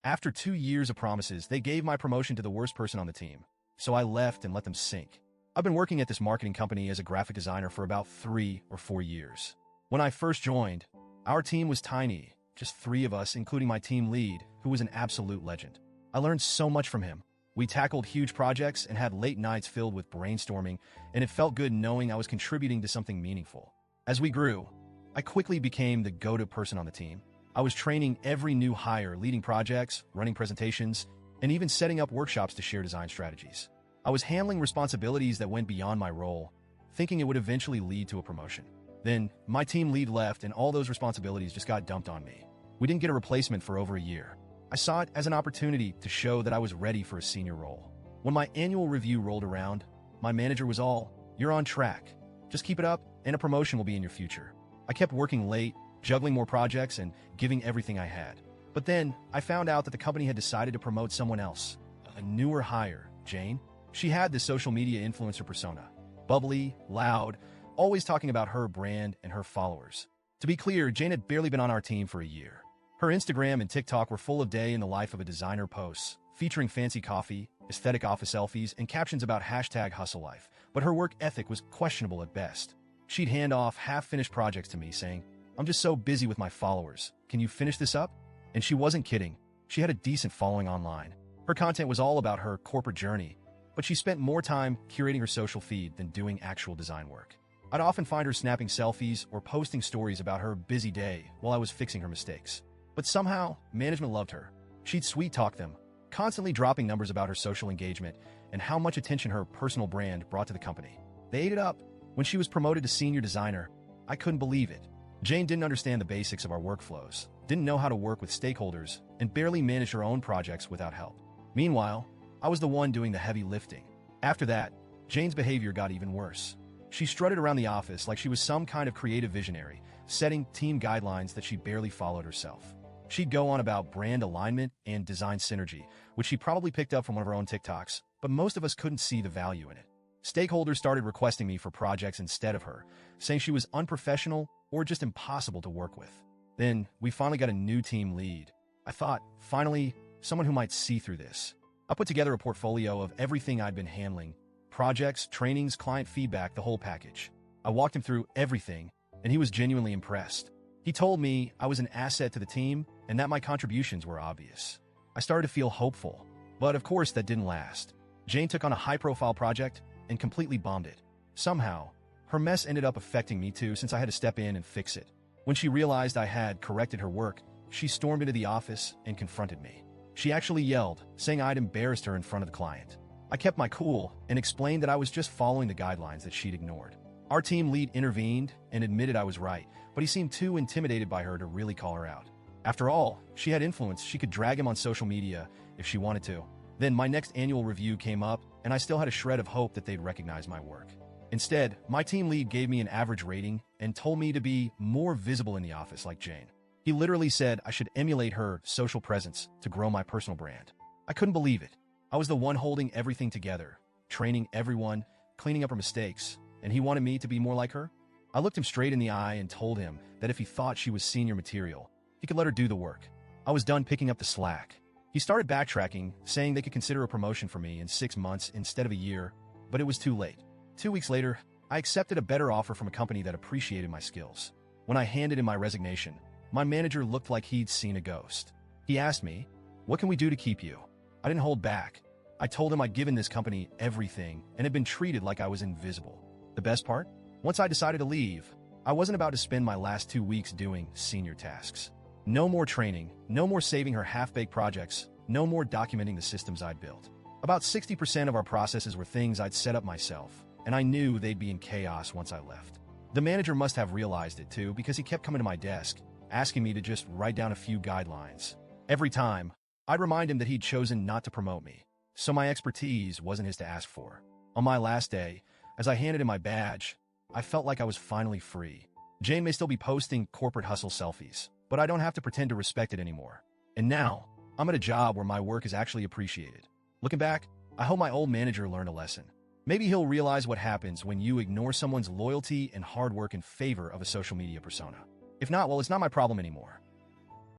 After 2 years of promises, they gave my promotion to the worst person on the team. So I left and let them sink. I've been working at this marketing company as a graphic designer for about 3 or 4 years. When I first joined, our team was tiny, just 3 of us, including my team lead, who was an absolute legend. I learned so much from him. We tackled huge projects and had late nights filled with brainstorming, and it felt good knowing I was contributing to something meaningful. As we grew, I quickly became the go-to person on the team. I was training every new hire, leading projects, running presentations, and even setting up workshops to share design strategies. I was handling responsibilities that went beyond my role, thinking it would eventually lead to a promotion. Then, my team lead left and all those responsibilities just got dumped on me. We didn't get a replacement for over a year. I saw it as an opportunity to show that I was ready for a senior role. When my annual review rolled around, my manager was all, "You're on track. Just keep it up, and a promotion will be in your future." I kept working late, juggling more projects, and giving everything I had. But then, I found out that the company had decided to promote someone else, a newer hire, Jane. She had this social media influencer persona. Bubbly, loud, always talking about her brand and her followers. To be clear, Jane had barely been on our team for a year. Her Instagram and TikTok were full of day in the life of a designer posts, featuring fancy coffee, aesthetic office selfies, and captions about #hustle life. But her work ethic was questionable at best. She'd hand off half-finished projects to me, saying, "I'm just so busy with my followers. Can you finish this up?" And she wasn't kidding. She had a decent following online. Her content was all about her corporate journey, but she spent more time curating her social feed than doing actual design work. I'd often find her snapping selfies or posting stories about her busy day while I was fixing her mistakes. But somehow, management loved her. She'd sweet-talk them, constantly dropping numbers about her social engagement and how much attention her personal brand brought to the company. They ate it up. When she was promoted to senior designer, I couldn't believe it. Jane didn't understand the basics of our workflows, didn't know how to work with stakeholders, and barely managed her own projects without help. Meanwhile, I was the one doing the heavy lifting. After that, Jane's behavior got even worse. She strutted around the office like she was some kind of creative visionary, setting team guidelines that she barely followed herself. She'd go on about brand alignment and design synergy, which she probably picked up from one of her own TikToks, but most of us couldn't see the value in it. Stakeholders started requesting me for projects instead of her, saying she was unprofessional or just impossible to work with. Then, we finally got a new team lead. I thought, finally, someone who might see through this. I put together a portfolio of everything I'd been handling: projects, trainings, client feedback, the whole package. I walked him through everything, and he was genuinely impressed. He told me I was an asset to the team and that my contributions were obvious. I started to feel hopeful, but of course that didn't last. Jane took on a high-profile project and completely bombed it. Somehow, her mess ended up affecting me too, since I had to step in and fix it. When she realized I had corrected her work, she stormed into the office and confronted me. She actually yelled, saying I'd embarrassed her in front of the client. I kept my cool and explained that I was just following the guidelines that she'd ignored. Our team lead intervened and admitted I was right, but he seemed too intimidated by her to really call her out. After all, she had influence. She could drag him on social media if she wanted to. Then my next annual review came up, and I still had a shred of hope that they'd recognize my work. Instead, my team lead gave me an average rating and told me to be more visible in the office like Jane. He literally said I should emulate her social presence to grow my personal brand. I couldn't believe it. I was the one holding everything together, training everyone, cleaning up her mistakes, and he wanted me to be more like her? I looked him straight in the eye and told him that if he thought she was senior material, he could let her do the work. I was done picking up the slack. He started backtracking, saying they could consider a promotion for me in 6 months instead of a year, but it was too late. 2 weeks later, I accepted a better offer from a company that appreciated my skills. When I handed in my resignation, my manager looked like he'd seen a ghost. He asked me, "What can we do to keep you?" I didn't hold back. I told him I'd given this company everything and had been treated like I was invisible. The best part? Once I decided to leave, I wasn't about to spend my last 2 weeks doing senior tasks. No more training, no more saving her half-baked projects, no more documenting the systems I'd built. About 60% of our processes were things I'd set up myself, and I knew they'd be in chaos once I left. The manager must have realized it too, because he kept coming to my desk, asking me to just write down a few guidelines. Every time, I'd remind him that he'd chosen not to promote me, so my expertise wasn't his to ask for. On my last day, as I handed him my badge, I felt like I was finally free. Jane may still be posting corporate hustle selfies, but I don't have to pretend to respect it anymore. And now, I'm at a job where my work is actually appreciated. Looking back, I hope my old manager learned a lesson. Maybe he'll realize what happens when you ignore someone's loyalty and hard work in favor of a social media persona. If not, well, it's not my problem anymore.